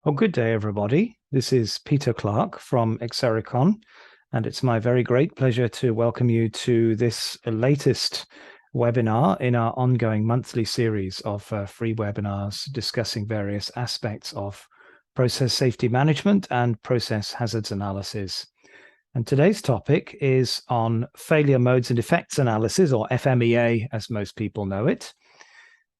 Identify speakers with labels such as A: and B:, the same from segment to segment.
A: Well, good day, everybody. This is Peter Clark from xSeriCon, and it's my very great pleasure to welcome you to this latest webinar in our ongoing monthly series of free webinars discussing various aspects of process safety management and process hazards analysis. And today's topic is on failure modes and effects analysis, or FMEA, as most people know it.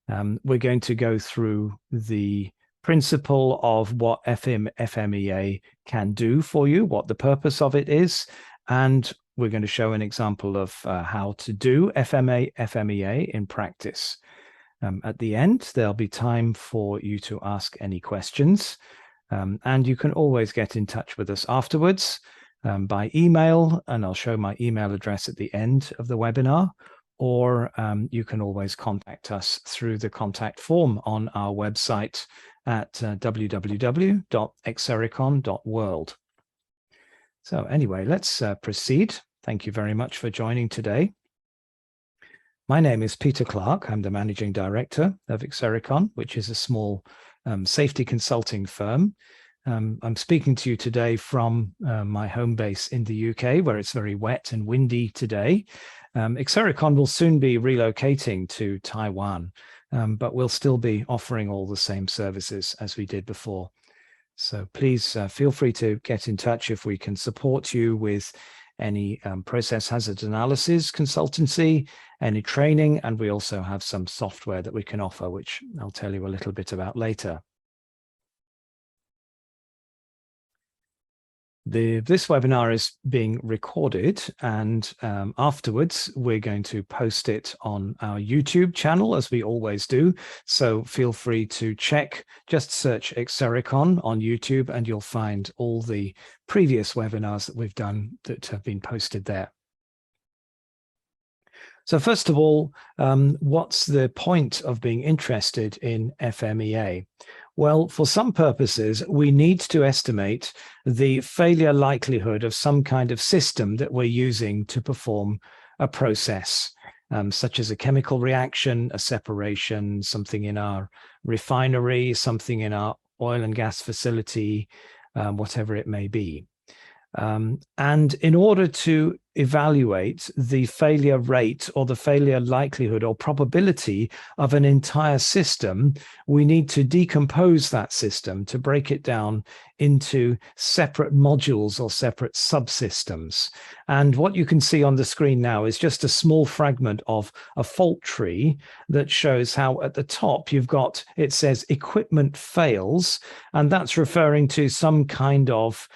A: We're going to go through the principle of what FMEA can do for you, what the purpose of it is, and we're going to show an example of how to do FMEA in practice. At the end, there'll be time for you to ask any questions, and you can always get in touch with us afterwards by email, and I'll show my email address at the end of the webinar, or you can always contact us through the contact form on our website at www.xsericon.world. So anyway, let's proceed. Thank you very much for joining today. My name is Peter Clark. I'm the Managing Director of xSeriCon, which is a small safety consulting firm. I'm speaking to you today from my home base in the UK, where it's very wet and windy today. xSeriCon will soon be relocating to Taiwan, but we'll still be offering all the same services as we did before. So please feel free to get in touch if we can support you with any process hazard analysis consultancy, any training, and we also have some software that we can offer, which I'll tell you a little bit about later. This webinar is being recorded, and afterwards we're going to post it on our YouTube channel, as we always do. So feel free to check, just search xSeriCon on YouTube and you'll find all the previous webinars that we've done that have been posted there. So first of all, what's the point of being interested in FMEA? Well, for some purposes, we need to estimate the failure likelihood of some kind of system that we're using to perform a process, such as a chemical reaction, a separation, something in our refinery, something in our oil and gas facility, whatever it may be. And in order to evaluate the failure rate or the failure likelihood or probability of an entire system, we need to decompose that system to break it down into separate modules or separate subsystems. And what you can see on the screen now is just a small fragment of a fault tree that shows how at the top you've got, it says equipment fails, and that's referring to some kind of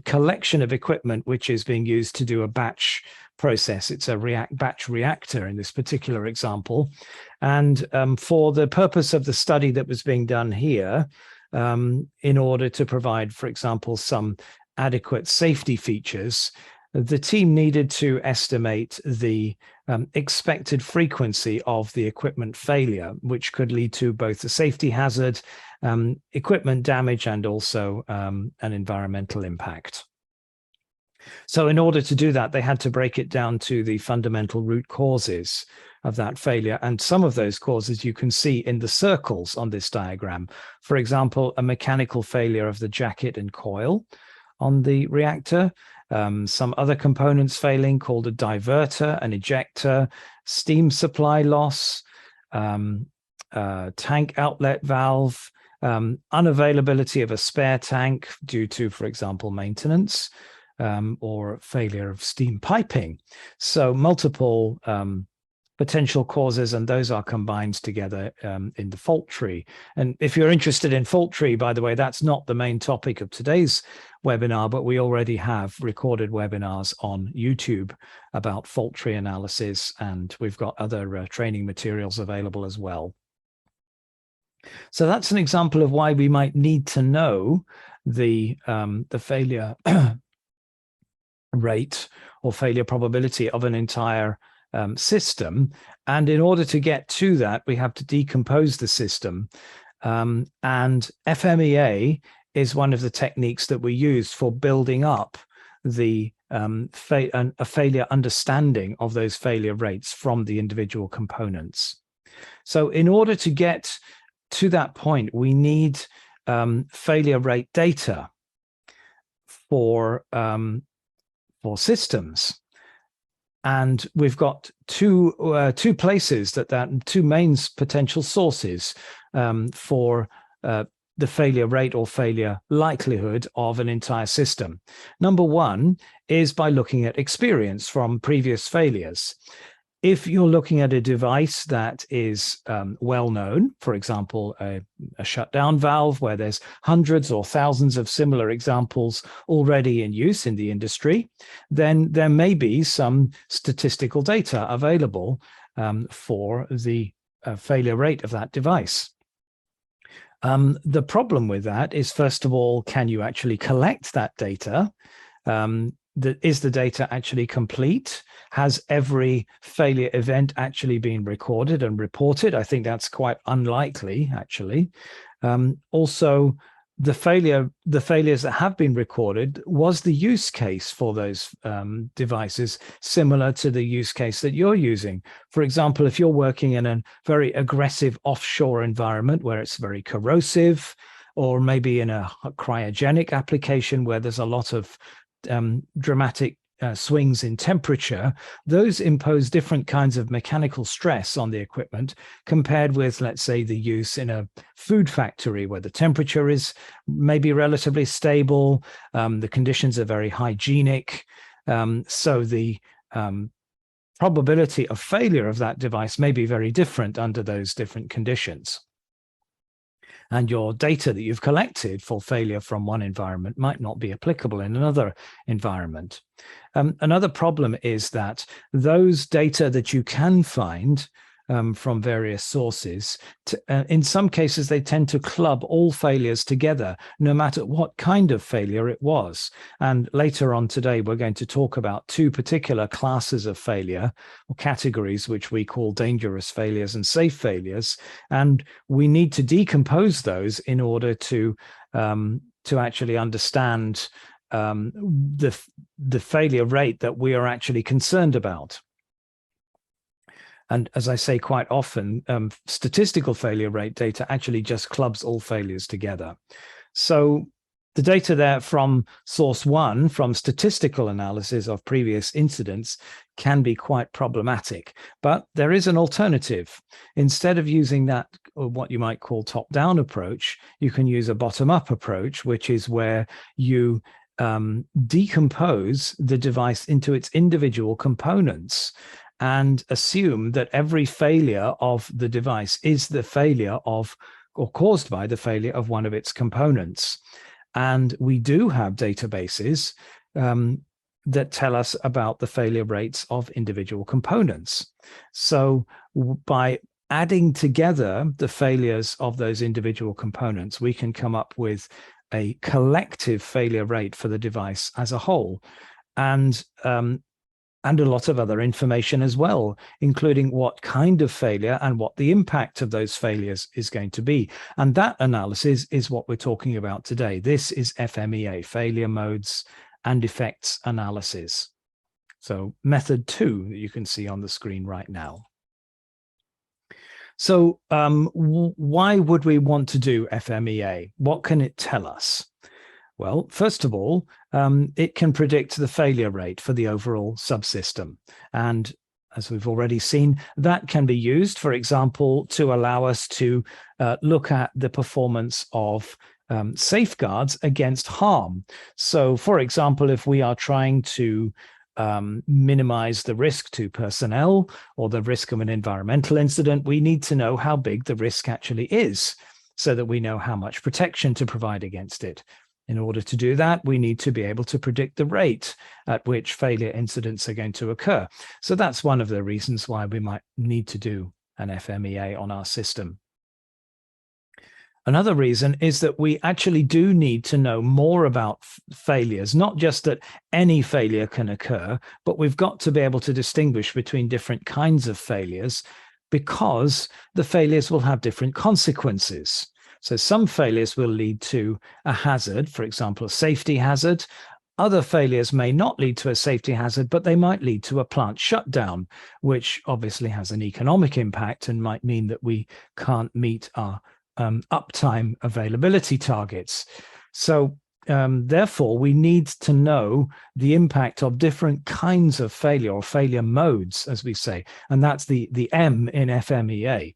A: collection of equipment which is being used to do a batch process. It's a batch reactor in this particular example. And for the purpose of the study that was being done here, in order to provide, for example, some adequate safety features, the team needed to estimate the expected frequency of the equipment failure, which could lead to both a safety hazard, equipment damage, and also an environmental impact. So in order to do that, they had to break it down to the fundamental root causes of that failure. And some of those causes you can see in the circles on this diagram. For example, a mechanical failure of the jacket and coil on the reactor, some other components failing called a diverter, an ejector, steam supply loss, tank outlet valve, unavailability of a spare tank due to, for example, maintenance, or failure of steam piping. So multiple potential causes, and those are combined together in the fault tree. And if you're interested in fault tree, by the way, that's not the main topic of today's webinar, but we already have recorded webinars on YouTube about fault tree analysis, and we've got other training materials available as well. So that's an example of why we might need to know the failure rate or failure probability of an entire system. And in order to get to that, we have to decompose the system. And FMEA is one of the techniques that we use for building up the a failure understanding of those failure rates from the individual components. So in order to get to that point, we need failure rate data for systems. And we've got two places two main potential sources for the failure rate or failure likelihood of an entire system. Number one is by looking at experience from previous failures. If you're looking at a device that is well known, for example, a shutdown valve where there's hundreds or thousands of similar examples already in use in the industry, then there may be some statistical data available for the failure rate of that device. The problem with that is, first of all, can you actually collect that data? Is the data actually complete? Has every failure event actually been recorded and reported? I think that's quite unlikely, actually. Also, the failures that have been recorded, was the use case for those devices similar to the use case that you're using? For example, if you're working in a very aggressive offshore environment where it's very corrosive, or maybe in a cryogenic application where there's a lot of dramatic swings in temperature, those impose different kinds of mechanical stress on the equipment compared with, let's say, the use in a food factory where the temperature is maybe relatively stable, the conditions are very hygienic, so the probability of failure of that device may be very different under those different conditions. And your data that you've collected for failure from one environment might not be applicable in another environment. Another problem is that those data that you can find from various sources, in some cases, they tend to club all failures together, no matter what kind of failure it was. And later on today, we're going to talk about two particular classes of failure or categories, which we call dangerous failures and safe failures. And we need to decompose those in order to actually understand the failure rate that we are actually concerned about. And as I say quite often, statistical failure rate data actually just clubs all failures together. So the data there from source one, from statistical analysis of previous incidents, can be quite problematic. But there is an alternative. Instead of using that, or what you might call top-down approach, you can use a bottom-up approach, which is where you decompose the device into its individual components and assume that every failure of the device is the failure of, or caused by the failure of one of its components. And we do have databases that tell us about the failure rates of individual components. So by adding together the failures of those individual components, we can come up with a collective failure rate for the device as a whole. And a lot of other information as well, including what kind of failure and what the impact of those failures is going to be. And that analysis is what we're talking about today. This is FMEA, failure modes and effects analysis. So method 2 that you can see on the screen right now. So why would we want to do FMEA? What can it tell us? Well, first of all, it can predict the failure rate for the overall subsystem. And as we've already seen, that can be used, for example, to allow us to look at the performance of safeguards against harm. So, for example, if we are trying to minimize the risk to personnel or the risk of an environmental incident, we need to know how big the risk actually is so that we know how much protection to provide against it. In order to do that, we need to be able to predict the rate at which failure incidents are going to occur. So that's one of the reasons why we might need to do an FMEA on our system. Another reason is that we actually do need to know more about failures, not just that any failure can occur, but we've got to be able to distinguish between different kinds of failures because the failures will have different consequences. So some failures will lead to a hazard, for example, a safety hazard. Other failures may not lead to a safety hazard, but they might lead to a plant shutdown, which obviously has an economic impact and might mean that we can't meet our uptime availability targets. So therefore, we need to know the impact of different kinds of failure, or failure modes, as we say, and that's the M in FMEA.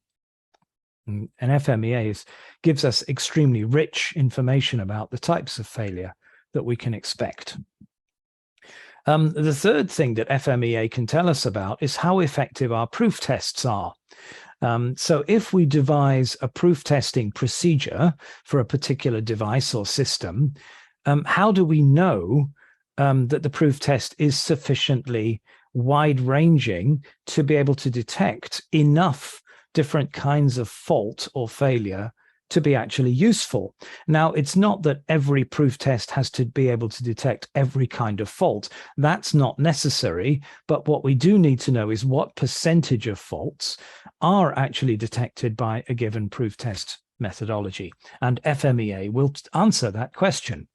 A: And FMEA gives us extremely rich information about the types of failure that we can expect. The third thing that FMEA can tell us about is how effective our proof tests are. So if we devise a proof testing procedure for a particular device or system, how do we know that the proof test is sufficiently wide-ranging to be able to detect enough different kinds of fault or failure to be actually useful? Now, it's not that every proof test has to be able to detect every kind of fault. That's not necessary. But what we do need to know is what percentage of faults are actually detected by a given proof test methodology. And FMEA will answer that question.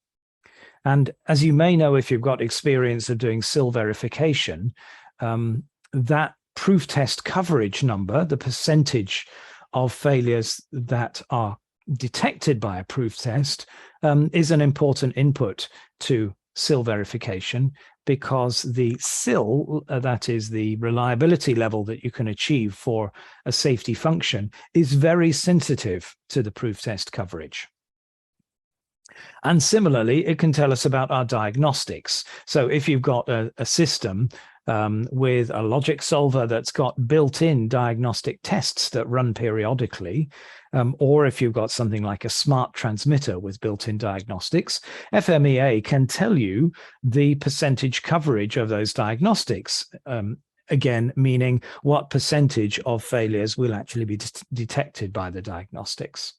A: And as you may know, if you've got experience of doing SIL verification, that proof test coverage number, the percentage of failures that are detected by a proof test, is an important input to SIL verification, because the SIL, that is the reliability level that you can achieve for a safety function, is very sensitive to the proof test coverage. And similarly, it can tell us about our diagnostics. So if you've got a system with a logic solver that's got built-in diagnostic tests that run periodically, or if you've got something like a smart transmitter with built-in diagnostics, FMEA can tell you the percentage coverage of those diagnostics. Again, meaning what percentage of failures will actually be detected by the diagnostics.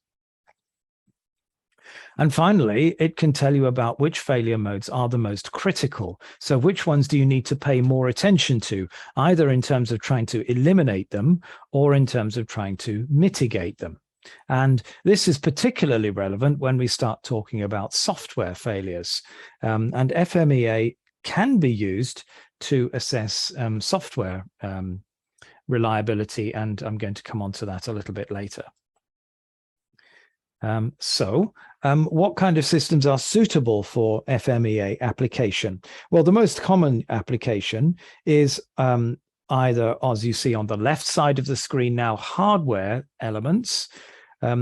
A: And finally, it can tell you about which failure modes are the most critical. So which ones do you need to pay more attention to, either in terms of trying to eliminate them or in terms of trying to mitigate them? And this is particularly relevant when we start talking about software failures. And FMEA can be used to assess software reliability, and I'm going to come on to that a little bit later. What kind of systems are suitable for FMEA application? Well, the most common application is either, as you see on the left side of the screen now, hardware elements.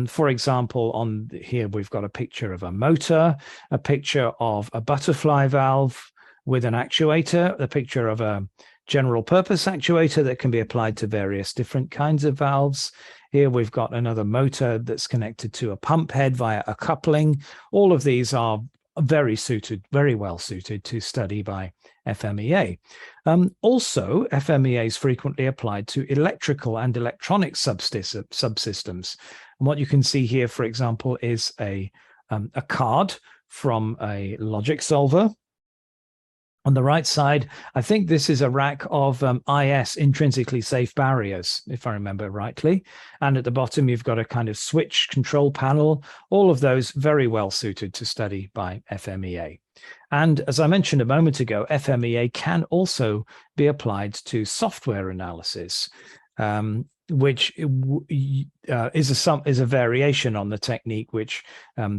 A: For example, on here, we've got a picture of a motor, a picture of a butterfly valve with an actuator, a picture of a general purpose actuator that can be applied to various different kinds of valves. Here we've got another motor that's connected to a pump head via a coupling. All of these are very well suited to study by FMEA. Also, FMEA is frequently applied to electrical and electronic subsystems. And what you can see here, for example, is a card from a logic solver. On the right side, I think this is a rack of IS, intrinsically safe barriers, if I remember rightly. And at the bottom, you've got a kind of switch control panel. All of those very well suited to study by FMEA. And as I mentioned a moment ago, FMEA can also be applied to software analysis, which is a variation on the technique, which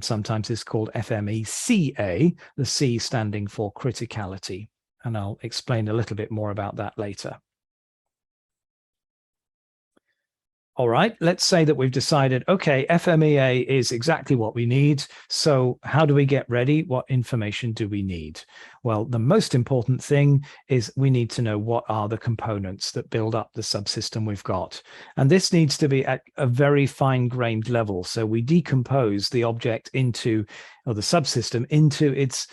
A: sometimes is called FMECA, the C standing for criticality. And I'll explain a little bit more about that later. All right, let's say that we've decided, okay, FMEA is exactly what we need. So how do we get ready? What information do we need? Well, the most important thing is we need to know what are the components that build up the subsystem we've got. And this needs to be at a very fine-grained level. So we decompose the object into, or the subsystem, into its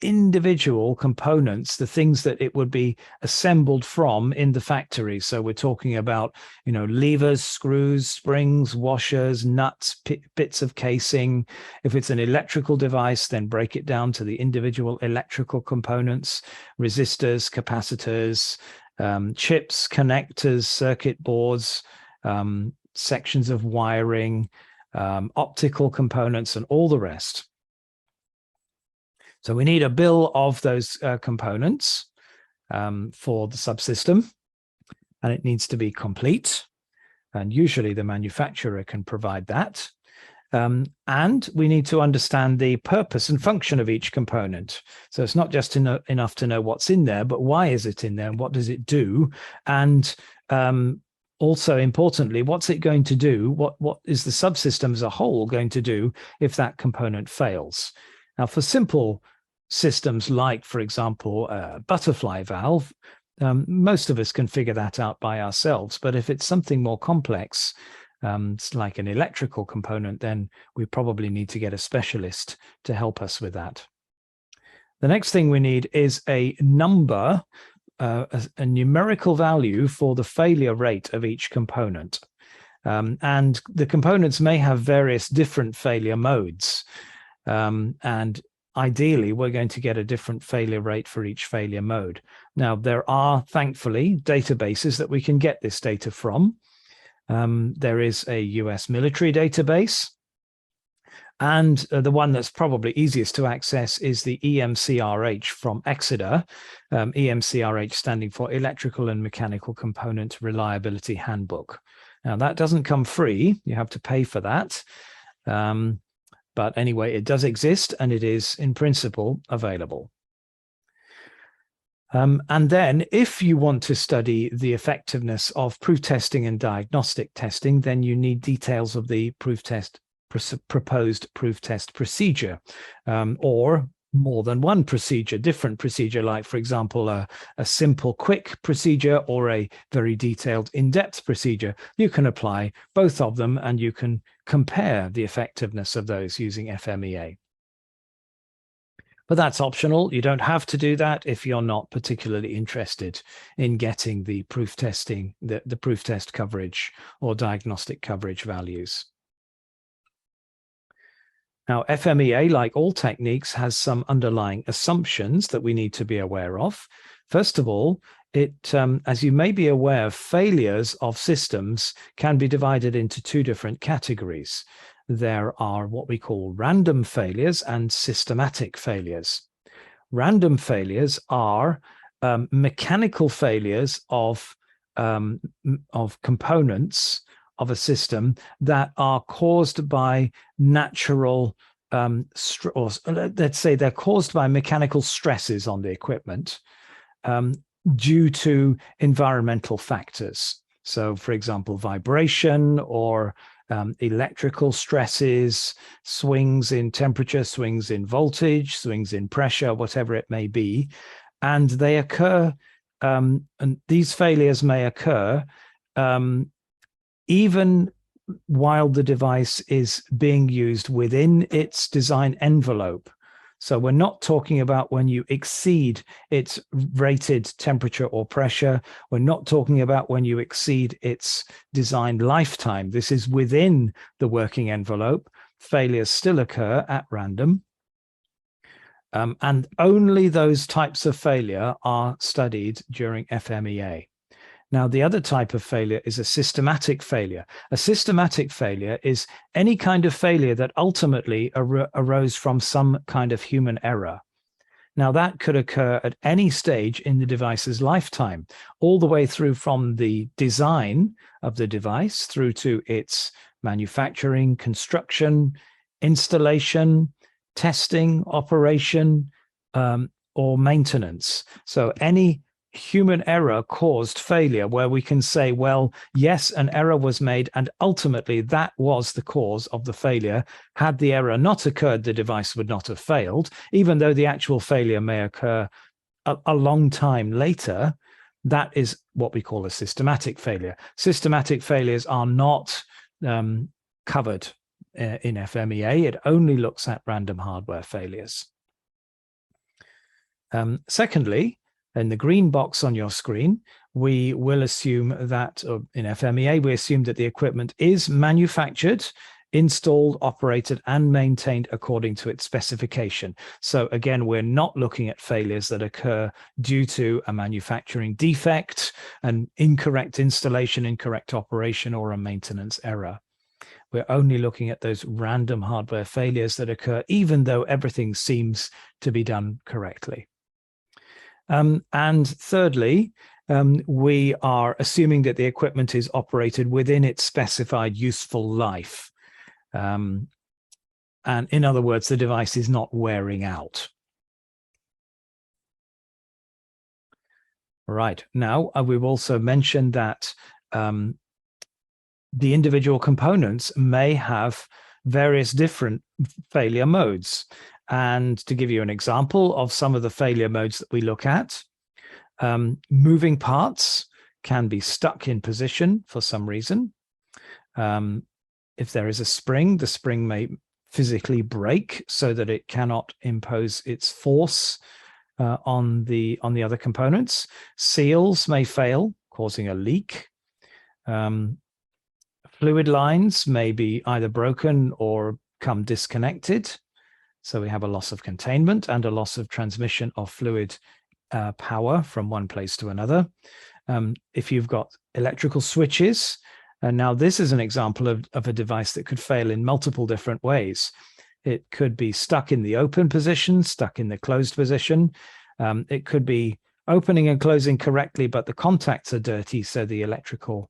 A: individual components, the things that it would be assembled from in the factory. So we're talking about, levers, screws, springs, washers, nuts, bits of casing. If it's an electrical device, then break it down to the individual electrical components, resistors, capacitors, chips, connectors, circuit boards, sections of wiring, optical components, and all the rest. So we need a bill of those components for the subsystem, and it needs to be complete. And usually the manufacturer can provide that. And we need to understand the purpose and function of each component. So it's not just enough to know what's in there, but why is it in there and what does it do? And also importantly, what's it going to do? What is the subsystem as a whole going to do if that component fails? Now, for simple systems like, for example, a butterfly valve, most of us can figure that out by ourselves. But if it's something more complex, it's like an electrical component, then we probably need to get a specialist to help us with that. The next thing we need is a number, a numerical value for the failure rate of each component. And the components may have various different failure modes. And ideally, we're going to get a different failure rate for each failure mode. Now, there are, thankfully, databases that we can get this data from. There is a US military database, and the one that's probably easiest to access is the EMCRH from Exeter, EMCRH standing for Electrical and Mechanical Component Reliability Handbook. Now, that doesn't come free. You have to pay for that. But anyway, it does exist, and it is, in principle, available. And then if you want to study the effectiveness of proof testing and diagnostic testing, then you need details of the proposed proof test procedure, or more than one procedure, different procedure, like, for example, a simple, quick procedure or a very detailed, in-depth procedure. You can apply both of them, and you can compare the effectiveness of those using FMEA. But that's optional. You don't have to do that if you're not particularly interested in getting the proof testing, the proof test coverage or diagnostic coverage values. Now, FMEA, like all techniques, has some underlying assumptions that we need to be aware of. First of all, as you may be aware, failures of systems can be divided into two different categories. There are what we call random failures and systematic failures. Random failures are mechanical failures of components of a system that are caused by natural, or let's say they're caused by mechanical stresses on the equipment due to environmental factors. So, for example, vibration or electrical stresses, swings in temperature, swings in voltage, swings in pressure, whatever it may be. And they occur, and these failures may occur even while the device is being used within its design envelope. So we're not talking about when you exceed its rated temperature or pressure. We're not talking about when you exceed its design lifetime. This is within the working envelope. Failures still occur at random. And only those types of failure are studied during FMEA. Now, the other type of failure is a systematic failure. A systematic failure is any kind of failure that ultimately arose from some kind of human error. Now, that could occur at any stage in the device's lifetime, all the way through from the design of the device through to its manufacturing, construction, installation, testing, operation, or maintenance. So any human error caused failure where we can say, well, yes, an error was made, and ultimately that was the cause of the failure. Had the error not occurred, the device would not have failed, even though the actual failure may occur a long time later. That is what we call a systematic failure. Systematic failures are not covered in FMEA. It only looks at random hardware failures. Secondly, in the green box on your screen, we will assume that in FMEA, we assume that the equipment is manufactured, installed, operated, and maintained according to its specification. So again, we're not looking at failures that occur due to a manufacturing defect, an incorrect installation, incorrect operation, or a maintenance error. We're only looking at those random hardware failures that occur even though everything seems to be done correctly. And thirdly, we are assuming that the equipment is operated within its specified useful life. And in other words, the device is not wearing out. Right. Now, we've also mentioned that the individual components may have various different failure modes. And to give you an example of some of the failure modes that we look at, moving parts can be stuck in position for some reason. If there is a spring, the spring may physically break so that it cannot impose its force on the other components. Seals may fail, causing a leak. Fluid lines may be either broken or come disconnected. So we have a loss of containment and a loss of transmission of fluid power from one place to another. If you've got electrical switches, and now this is an example of a device that could fail in multiple different ways. It could be stuck in the open position, stuck in the closed position. It could be opening and closing correctly, but the contacts are dirty, so the electrical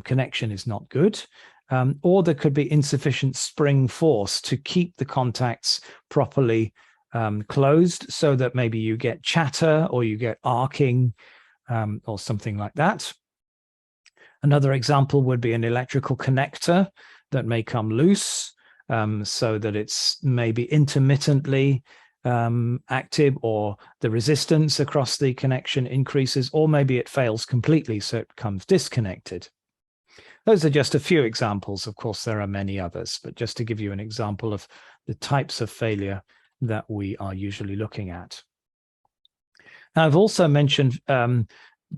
A: connection is not good. Or there could be insufficient spring force to keep the contacts properly closed, so that maybe you get chatter or you get arcing or something like that. Another example would be an electrical connector that may come loose, so that it's maybe intermittently active, or the resistance across the connection increases, or maybe it fails completely, so it becomes disconnected. Those are just a few examples. Of course, there are many others, but just to give you an example of the types of failure that we are usually looking at. Now, I've also mentioned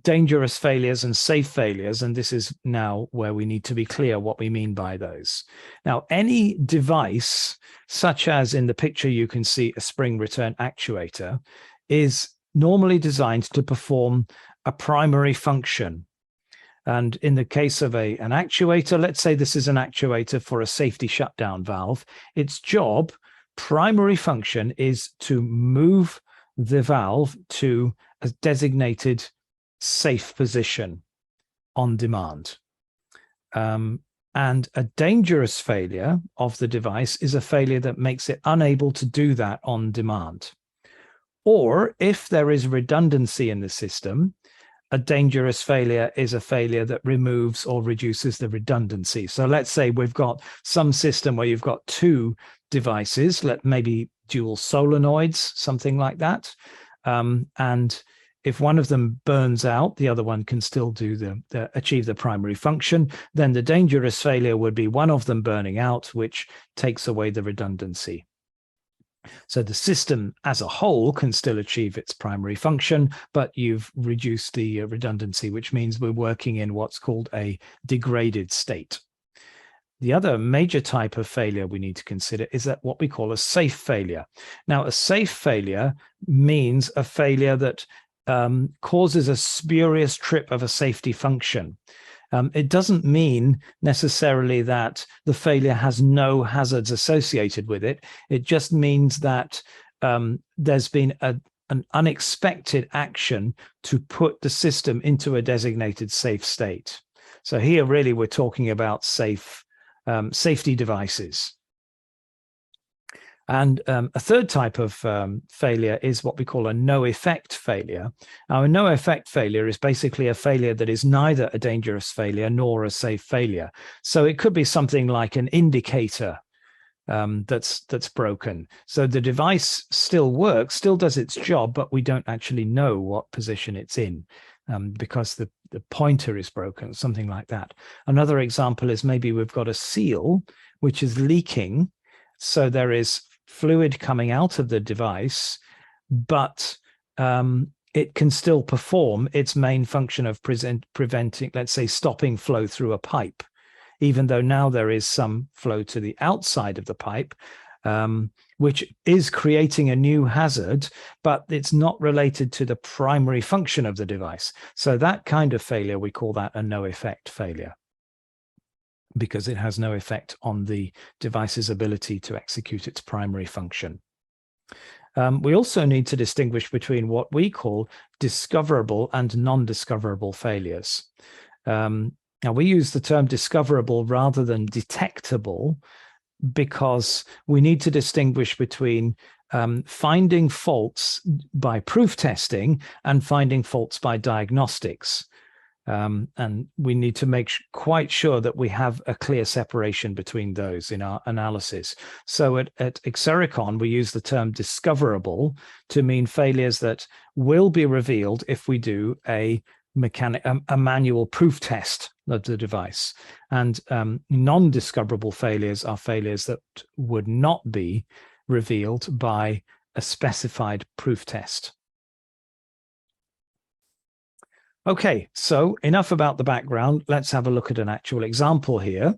A: dangerous failures and safe failures, and this is now where we need to be clear what we mean by those. Now, any device, such as in the picture you can see a spring return actuator, is normally designed to perform a primary function. And in the case of an actuator, let's say this is an actuator for a safety shutdown valve, its job, primary function, is to move the valve to a designated safe position on demand. And a dangerous failure of the device is a failure that makes it unable to do that on demand. Or if there is redundancy in the system, a dangerous failure is a failure that removes or reduces the redundancy. So let's say we've got some system where you've got two devices, maybe dual solenoids, something like that. And if one of them burns out, the other one can still do achieve the primary function. Then the dangerous failure would be one of them burning out, which takes away the redundancy. So the system as a whole can still achieve its primary function, but you've reduced the redundancy, which means we're working in what's called a degraded state. The other major type of failure we need to consider is that what we call a safe failure. Now, a safe failure means a failure that causes a spurious trip of a safety function. It doesn't mean necessarily that the failure has no hazards associated with it. It just means that there's been an unexpected action to put the system into a designated safe state. So here, really, we're talking about safety devices. And a third type of failure is what we call a no-effect failure. Now, a no-effect failure is basically a failure that is neither a dangerous failure nor a safe failure. So it could be something like an indicator that's broken. So the device still works, still does its job, but we don't actually know what position it's in because the pointer is broken, something like that. Another example is maybe we've got a seal which is leaking. So there is fluid coming out of the device, but it can still perform its main function of preventing, let's say, stopping flow through a pipe, even though now there is some flow to the outside of the pipe, which is creating a new hazard, but it's not related to the primary function of the device. So that kind of failure, we call that a no-effect failure, because it has no effect on the device's ability to execute its primary function. We also need to distinguish between what we call discoverable and non-discoverable failures. Now, we use the term discoverable rather than detectable because we need to distinguish between finding faults by proof testing and finding faults by diagnostics. And we need to make quite sure that we have a clear separation between those in our analysis. So at xSeriCon, we use the term discoverable to mean failures that will be revealed if we do a manual proof test of the device. And non-discoverable failures are failures that would not be revealed by a specified proof test. Okay, so enough about the background. Let's have a look at an actual example here.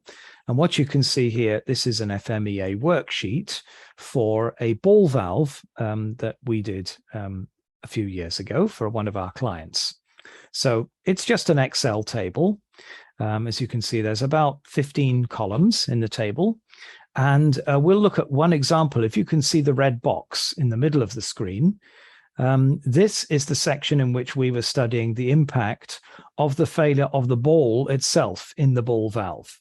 A: And what you can see here, this is an FMEA worksheet for a ball valve that we did a few years ago for one of our clients. So it's just an Excel table. As you can see, there's about 15 columns in the table. And we'll look at one example. If you can see the red box in the middle of the screen, this is the section in which we were studying the impact of the failure of the ball itself in the ball valve.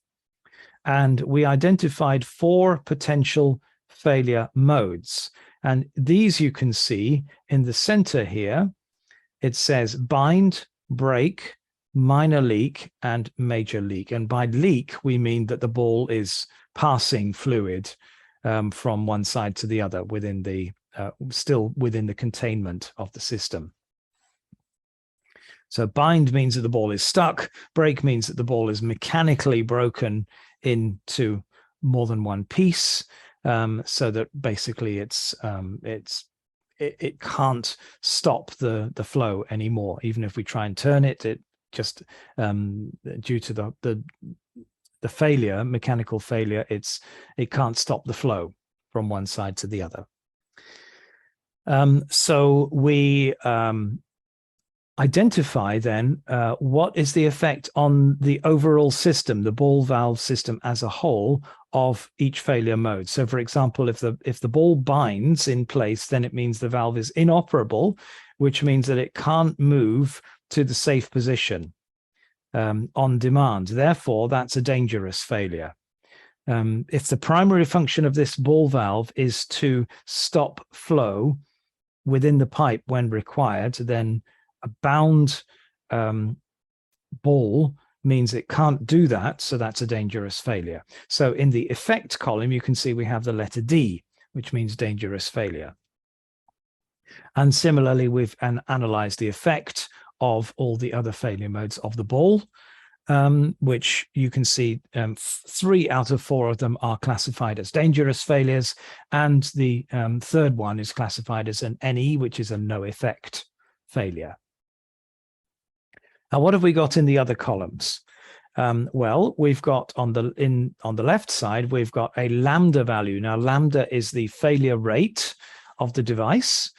A: And we identified 4 potential failure modes. And these you can see in the center here. It says bind, break, minor leak, and major leak. And by leak, we mean that the ball is passing fluid from one side to the other within the still within the containment of the system. So bind means that the ball is stuck. Break means that the ball is mechanically broken into more than one piece, so that basically it can't stop the flow anymore. Even if we try and turn it, it just due to the failure, mechanical failure, it can't stop the flow from one side to the other. So we identify then what is the effect on the overall system, the ball valve system as a whole, of each failure mode. So for example, if the ball binds in place, then it means the valve is inoperable, which means that it can't move to the safe position on demand. Therefore, that's a dangerous failure. If the primary function of this ball valve is to stop flow within the pipe when required, then a bound ball means it can't do that, so that's a dangerous failure. So in the effect column, you can see we have the letter D, which means dangerous failure. And similarly, we've analyzed the effect of all the other failure modes of the ball, which you can see 3 out of 4 of them are classified as dangerous failures, and the third one is classified as an NE, which is a no effect failure. Now, what have we got in the other columns? Well, we've got on the left side, we've got a lambda value. Now, lambda is the failure rate of the device,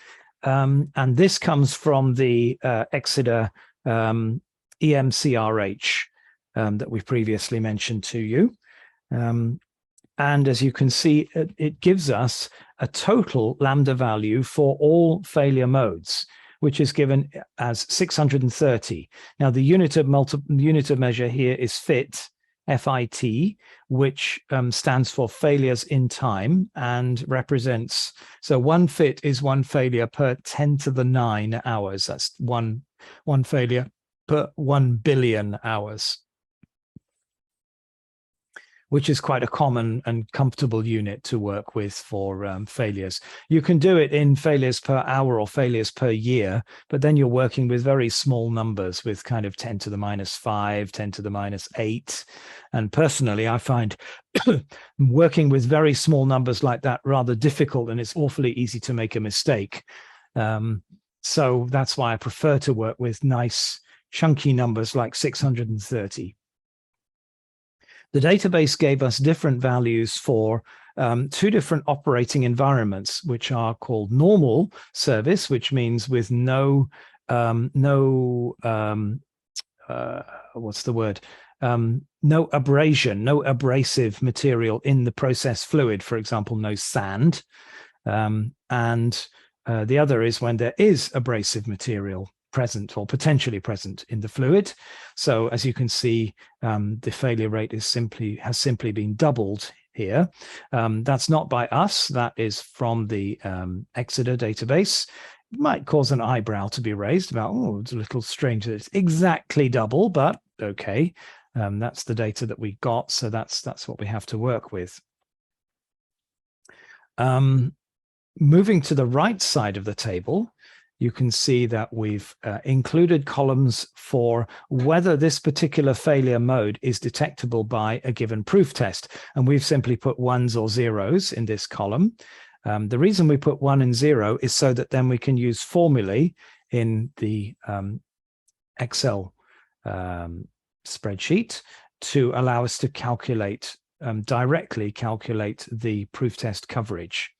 A: and this comes from the Exeter EMCRH that we previously mentioned to you. And as you can see, it gives us a total lambda value for all failure modes, which is given as 630. Now, the unit of measure here is FIT, FIT, which stands for failures in time and represents, so one FIT is one failure per 10 to the 9 hours. That's one failure per 1 billion hours, which is quite a common and comfortable unit to work with for failures. You can do it in failures per hour or failures per year, but then you're working with very small numbers with kind of 10 to the minus 5, 10 to the minus 8. And personally, I find working with very small numbers like that rather difficult, and it's awfully easy to make a mistake. So that's why I prefer to work with nice chunky numbers like 630. The database gave us different values for 2 different operating environments, which are called normal service, which means with no abrasion, no abrasive material in the process fluid, for example, no sand. And the other is when there is abrasive material present or potentially present in the fluid. So as you can see, the failure rate has simply been doubled here. That's not by us. That is from the xSeriCon database. It might cause an eyebrow to be raised about, oh, it's a little strange that it's exactly double, but okay. That's the data that we got, so that's what we have to work with. Moving to the right side of the table, you can see that we've included columns for whether this particular failure mode is detectable by a given proof test. And we've simply put ones or zeros in this column. The reason we put 1 and 0 is so that then we can use formulae in the Excel spreadsheet to allow us to calculate, directly calculate the proof test coverage.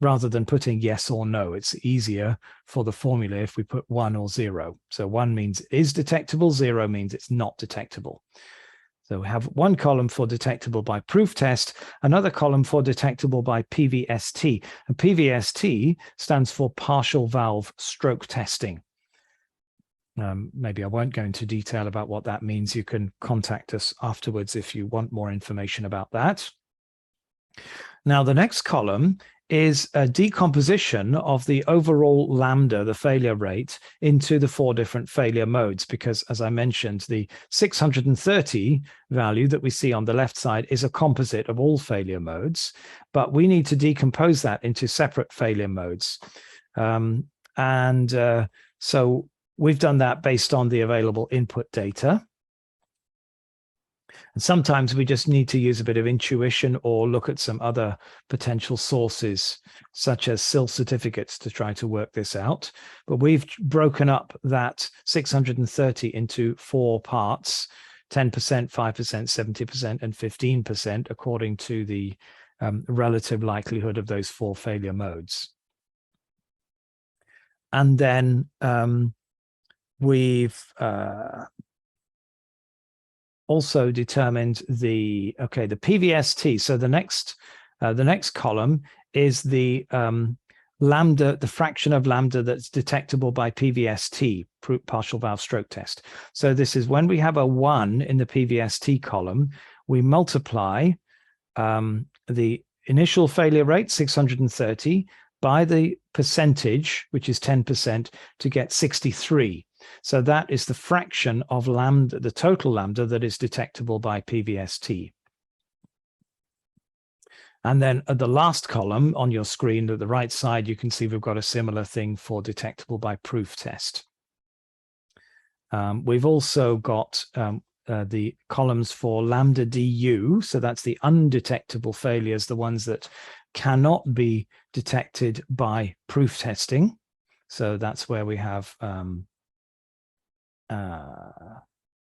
A: Rather than putting yes or no, it's easier for the formula if we put 1 or 0. So 1 means is detectable, 0 means it's not detectable. So we have one column for detectable by proof test, another column for detectable by PVST. And PVST stands for partial valve stroke testing. Maybe I won't go into detail about what that means. You can contact us afterwards if you want more information about that. Now, the next column is a decomposition of the overall lambda, the failure rate, into the 4 different failure modes, because as I mentioned, the 630 value that we see on the left side is a composite of all failure modes, but we need to decompose that into separate failure modes. So we've done that based on the available input data. And sometimes we just need to use a bit of intuition or look at some other potential sources, such as SIL certificates, to try to work this out. But we've broken up that 630 into 4 parts, 10%, 5%, 70%, and 15%, according to the relative likelihood of those 4 failure modes. And then we've also determined the PVST. So the next column is the lambda, the fraction of lambda that's detectable by PVST, partial valve stroke test. So this is when we have a 1 in the PVST column, we multiply the initial failure rate, 630, by the percentage, which is 10%, to get 63. So that is the fraction of lambda, the total lambda that is detectable by PVST. And then at the last column on your screen at the right side, you can see we've got a similar thing for detectable by proof test. We've also got the columns for lambda DU. So that's the undetectable failures, the ones that cannot be detected by proof testing. So that's where we have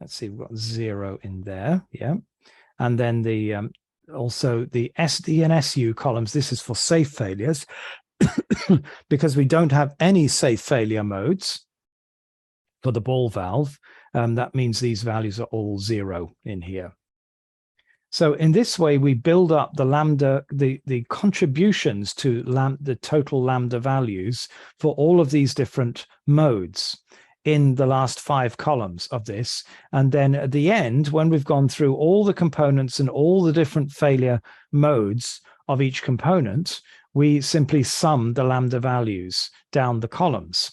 A: let's see, we've got 0 in there, yeah. And then the also the SD and SU columns, this is for safe failures, because we don't have any safe failure modes for the ball valve. That means these values are all 0 in here. So in this way, we build up the lambda, the contributions to the total lambda values for all of these different modes in the last 5 columns of this. And then at the end, when we've gone through all the components and all the different failure modes of each component, we simply sum the lambda values down the columns.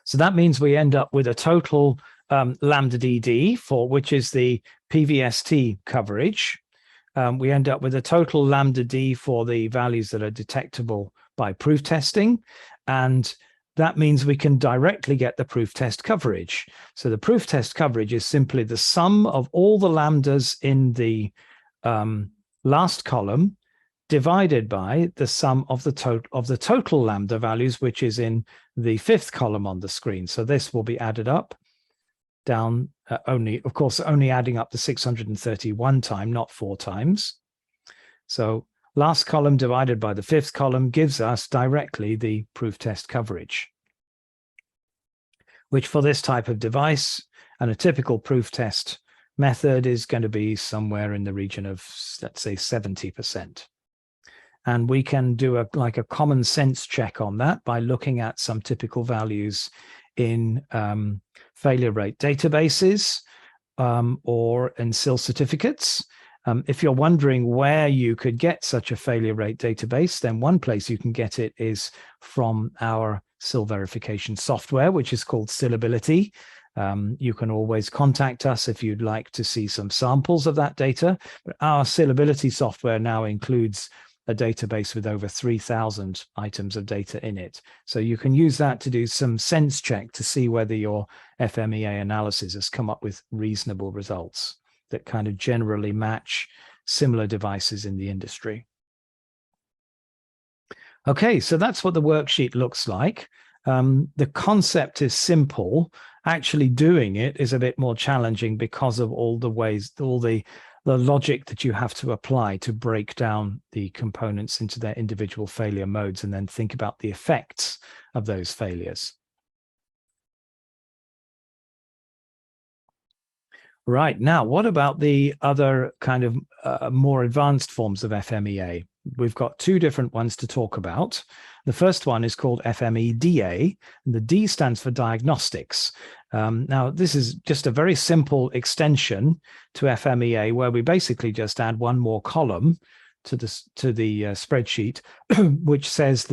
A: So that means we end up with a total lambda DD, for which is the PVST coverage. We end up with a total lambda D for the values that are detectable by proof testing. And that means we can directly get the proof test coverage. So the proof test coverage is simply the sum of all the lambdas in the last column divided by the sum of the total lambda values, which is in the 5th column on the screen. So this will be added up down only adding up the 631 time, not 4 times. So last column divided by the 5th column gives us directly the proof test coverage, which for this type of device and a typical proof test method is going to be somewhere in the region of, let's say, 70%. And we can do a common sense check on that by looking at some typical values in failure rate databases or in SIL certificates. If you're wondering where you could get such a failure rate database, then one place you can get it is from our SIL verification software, which is called Silability. You can always contact us if you'd like to see some samples of that data. But our Silability software now includes a database with over 3,000 items of data in it. So you can use that to do some sense check to see whether your FMEA analysis has come up with reasonable results that kind of generally match similar devices in the industry. Okay, so that's what the worksheet looks like. The concept is simple. Actually doing it is a bit more challenging because of all the ways, all the logic that you have to apply to break down the components into their individual failure modes and then think about the effects of those failures. Right, now, what about the other kind of more advanced forms of FMEA? We've got two different ones to talk about. The first one is called FMEDA, and the D stands for diagnostics. Now, this is just a very simple extension to FMEA where we basically just add one more column to the spreadsheet, which says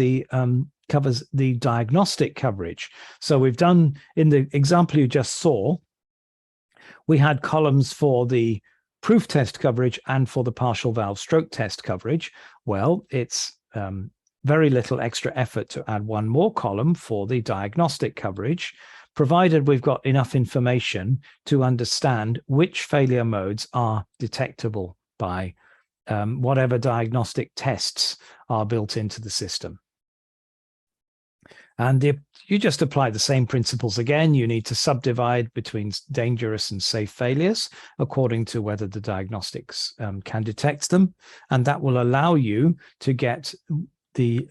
A: covers the diagnostic coverage. So we've done, in the example you just saw, we had columns for the proof test coverage and for the partial valve stroke test coverage. Well, it's very little extra effort to add one more column for the diagnostic coverage, provided we've got enough information to understand which failure modes are detectable by whatever diagnostic tests are built into the system. And you just apply the same principles again. You need to subdivide between dangerous and safe failures according to whether the diagnostics can detect them. And that will allow you to get the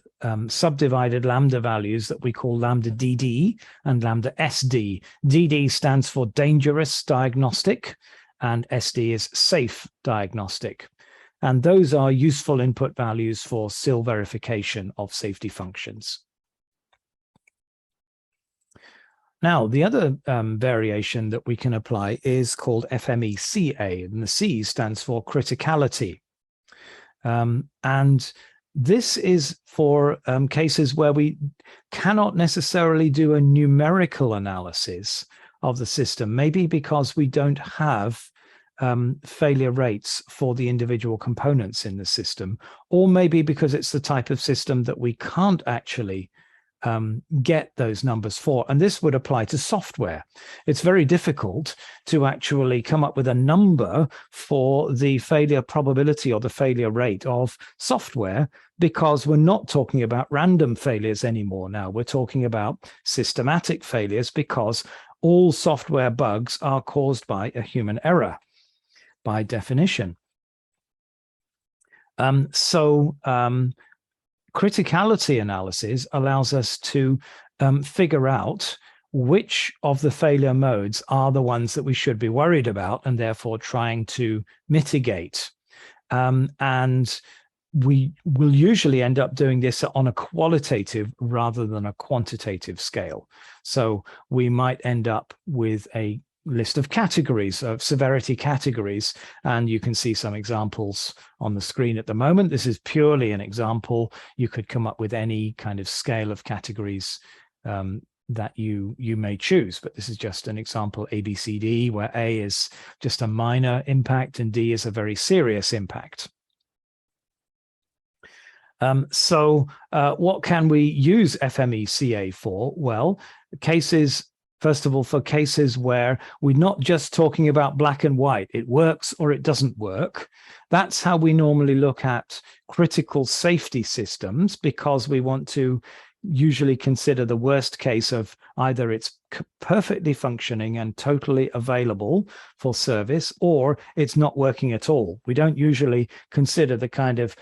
A: subdivided lambda values that we call lambda DD and lambda SD. DD stands for dangerous diagnostic and SD is safe diagnostic. And those are useful input values for SIL verification of safety functions. Now, the other variation that we can apply is called FMECA, and the C stands for criticality. And this is for cases where we cannot necessarily do a numerical analysis of the system, maybe because we don't have failure rates for the individual components in the system, or maybe because it's the type of system that we can't actually get those numbers for. And this would apply to software. It's very difficult to actually come up with a number for the failure probability or the failure rate of software, because we're not talking about random failures anymore. Now we're talking about systematic failures, because all software bugs are caused by a human error by definition. Criticality analysis allows us to figure out which of the failure modes are the ones that we should be worried about and therefore trying to mitigate. And we will usually end up doing this on a qualitative rather than a quantitative scale. So we might end up with a list of categories, of severity categories, and you can see some examples on the screen at the moment. This is purely an example. You could come up with any kind of scale of categories that you may choose, but this is just an example, A, B, C, D, where A is just a minor impact and D is a very serious impact. What can we use FMECA for? Well, first of all, for cases where we're not just talking about black and white, it works or it doesn't work. That's how we normally look at critical safety systems, because we want to usually consider the worst case of either it's perfectly functioning and totally available for service, or it's not working at all. We don't usually consider the kind of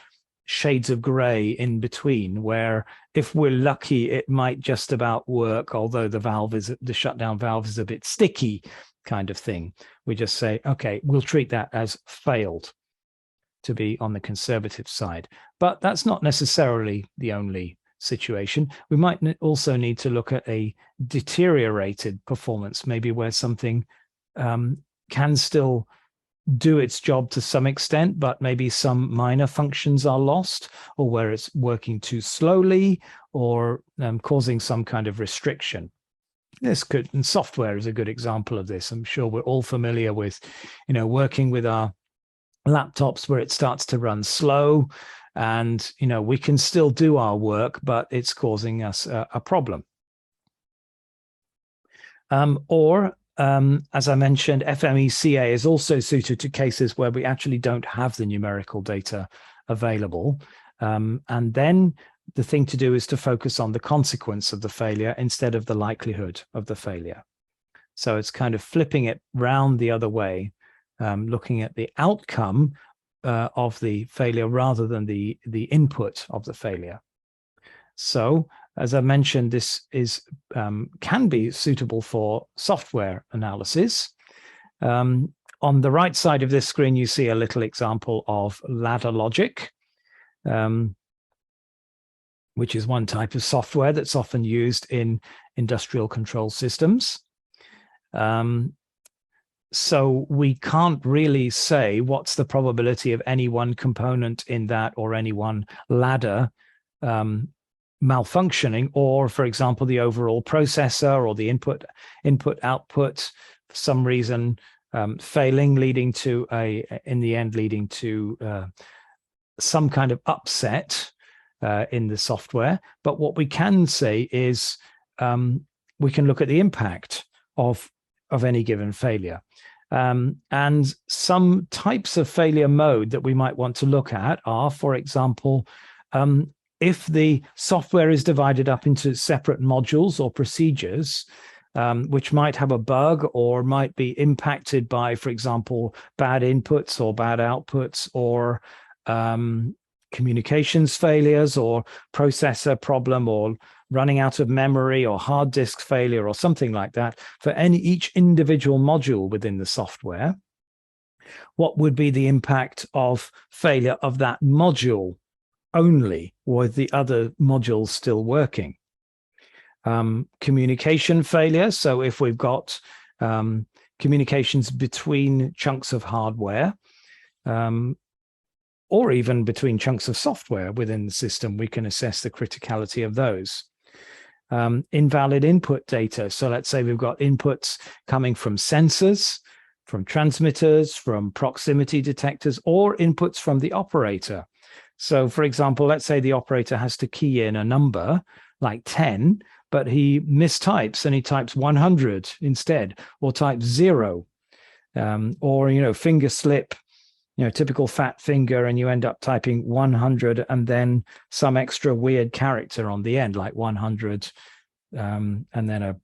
A: shades of gray in between, where if we're lucky it might just about work, although the shutdown valve is a bit sticky kind of thing. We just say, okay, we'll treat that as failed, to be on the conservative side. But that's not necessarily the only situation. We might also need to look at a deteriorated performance, maybe where something can still do its job to some extent, but maybe some minor functions are lost, or where it's working too slowly, or causing some kind of restriction. This could, and software is a good example of this. I'm sure we're all familiar with, working with our laptops where it starts to run slow, and we can still do our work, but it's causing us a problem. As I mentioned, FMECA is also suited to cases where we actually don't have the numerical data available. And then the thing to do is to focus on the consequence of the failure instead of the likelihood of the failure. So it's kind of flipping it round the other way, looking at the outcome of the failure rather than the input of the failure. So, as I mentioned, this is can be suitable for software analysis. On the right side of this screen, you see a little example of ladder logic, which is one type of software that's often used in industrial control systems. So we can't really say what's the probability of any one component in that or any one ladder malfunctioning, or, for example, the overall processor or the input-output for some reason failing, leading to in the end, leading to some kind of upset in the software. But what we can say is we can look at the impact of any given failure. And some types of failure mode that we might want to look at are, for example, if the software is divided up into separate modules or procedures, which might have a bug or might be impacted by, for example, bad inputs or bad outputs, or communications failures, or processor problem, or running out of memory, or hard disk failure, or something like that, for each individual module within the software, what would be the impact of failure of that module only, with the other modules still working? Communication failure. So if we've got communications between chunks of hardware, or even between chunks of software within the system, we can assess the criticality of those. Invalid input data. So let's say we've got inputs coming from sensors, from transmitters, from proximity detectors, or inputs from the operator. So, for example, let's say the operator has to key in a number like 10, but he mistypes and he types 100 instead, or types 0, or, finger slip, typical fat finger, and you end up typing 100 and then some extra weird character on the end, like 100, and then a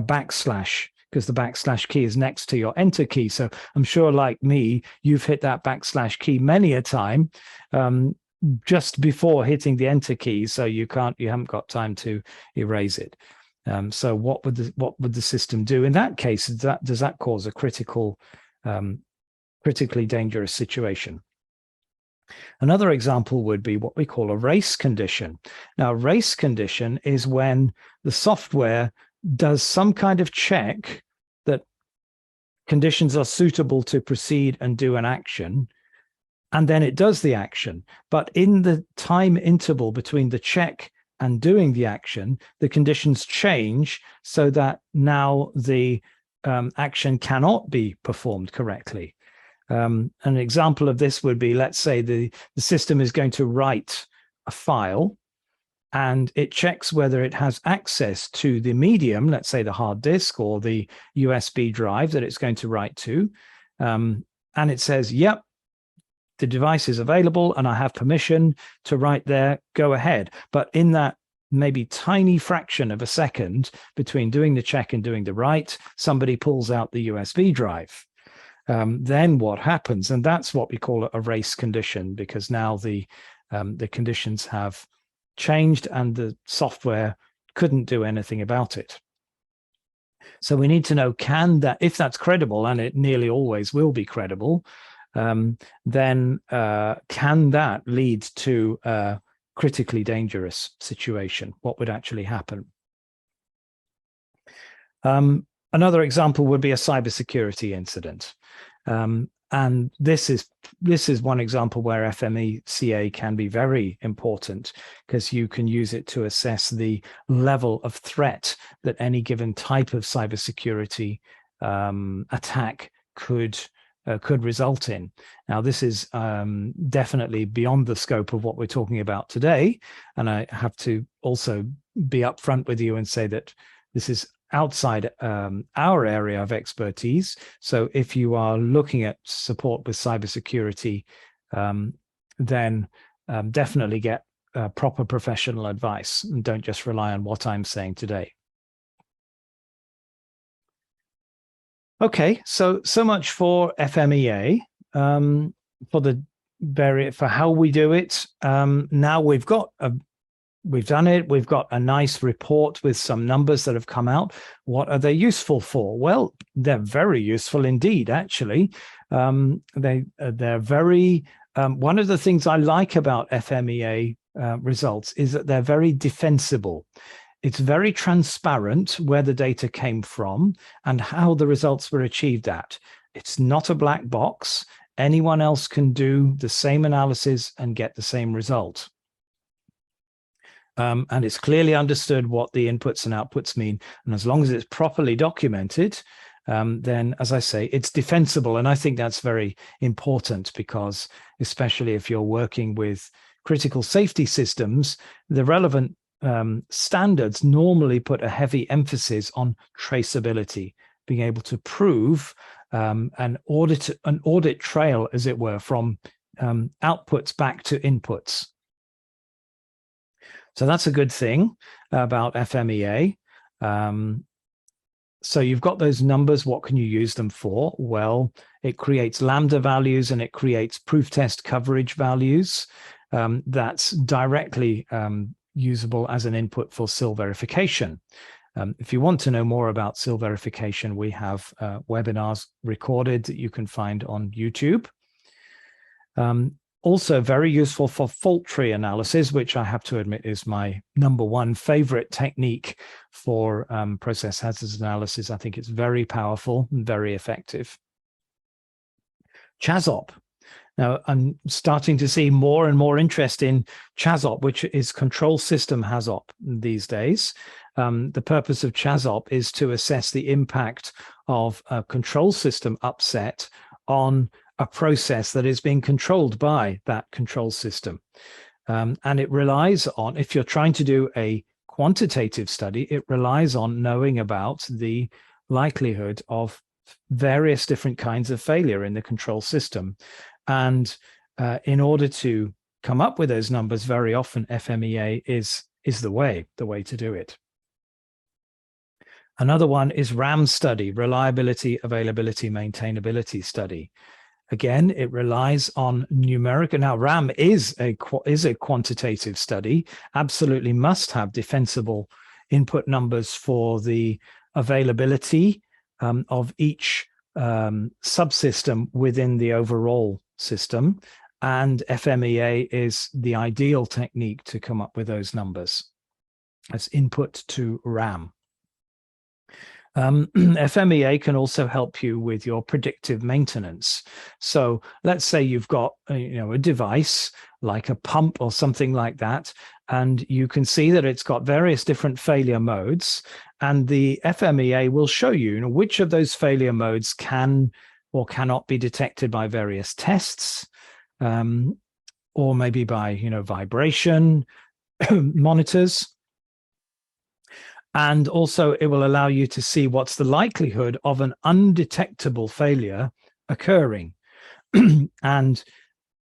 A: backslash, because the backslash key is next to your enter key. So I'm sure, like me, you've hit that backslash key many a time just before hitting the enter key, so you haven't got time to erase it. So what would the system do in that case? Does that cause a critically dangerous situation? Another example would be what we call a race condition. Now, a race condition is when the software does some kind of check that conditions are suitable to proceed and do an action, and then it does the action. But in the time interval between the check and doing the action, the conditions change so that now the action cannot be performed correctly. An example of this would be, let's say the system is going to write a file, and it checks whether it has access to the medium, let's say the hard disk or the USB drive that it's going to write to. And it says, yep, the device is available and I have permission to write there, go ahead. But in that maybe tiny fraction of a second between doing the check and doing the write, somebody pulls out the USB drive. Then what happens? And that's what we call a race condition, because now the conditions have changed and the software couldn't do anything about it. So we need to know, if that's credible, and it nearly always will be credible, then can that lead to a critically dangerous situation? What would actually happen? Another example would be a cybersecurity incident. And this is one example where FMECA can be very important, because you can use it to assess the level of threat that any given type of cybersecurity attack could result in. Now, this is definitely beyond the scope of what we're talking about today, and I have to also be upfront with you and say that this is outside our area of expertise. So if you are looking at support with cybersecurity, then definitely get proper professional advice, and don't just rely on what I'm saying today. Okay, so much for FMEA, for how we do it. Now we've done it. We've got a nice report with some numbers that have come out. What are they useful for? Well, they're very useful indeed, actually. They're very, one of the things I like about FMEA results is that they're very defensible. It's very transparent where the data came from and how the results were achieved at. It's not a black box. Anyone else can do the same analysis and get the same result. And it's clearly understood what the inputs and outputs mean. And as long as it's properly documented, then, as I say, it's defensible. And I think that's very important, because especially if you're working with critical safety systems, the relevant standards normally put a heavy emphasis on traceability, being able to prove an audit trail, as it were, from outputs back to inputs. So that's a good thing about FMEA. So you've got those numbers. What can you use them for? Well, it creates lambda values and it creates proof test coverage values. That's directly usable as an input for SIL verification. If you want to know more about SIL verification, we have webinars recorded that you can find on YouTube. Also very useful for fault tree analysis, which I have to admit is my #1 favorite technique for process hazards analysis. I think it's very powerful and very effective. CHAZOP. Now, I'm starting to see more and more interest in CHAZOP, which is control system HAZOP these days. The purpose of CHAZOP is to assess the impact of a control system upset on a process that is being controlled by that control system. And it relies on, if you're trying to do a quantitative study, it relies on knowing about the likelihood of various different kinds of failure in the control system. And in order to come up with those numbers, very often FMEA is the way to do it. Another one is RAM study, reliability, availability, maintainability study. Again, it relies on numeric. Now, RAM is a quantitative study, absolutely must have defensible input numbers for the availability of each subsystem within the overall system. And FMEA is the ideal technique to come up with those numbers as input to RAM. FMEA can also help you with your predictive maintenance. So let's say you've got a device like a pump or something like that, and you can see that it's got various different failure modes, and the FMEA will show you, which of those failure modes can or cannot be detected by various tests, or maybe by vibration monitors. And also it will allow you to see what's the likelihood of an undetectable failure occurring. And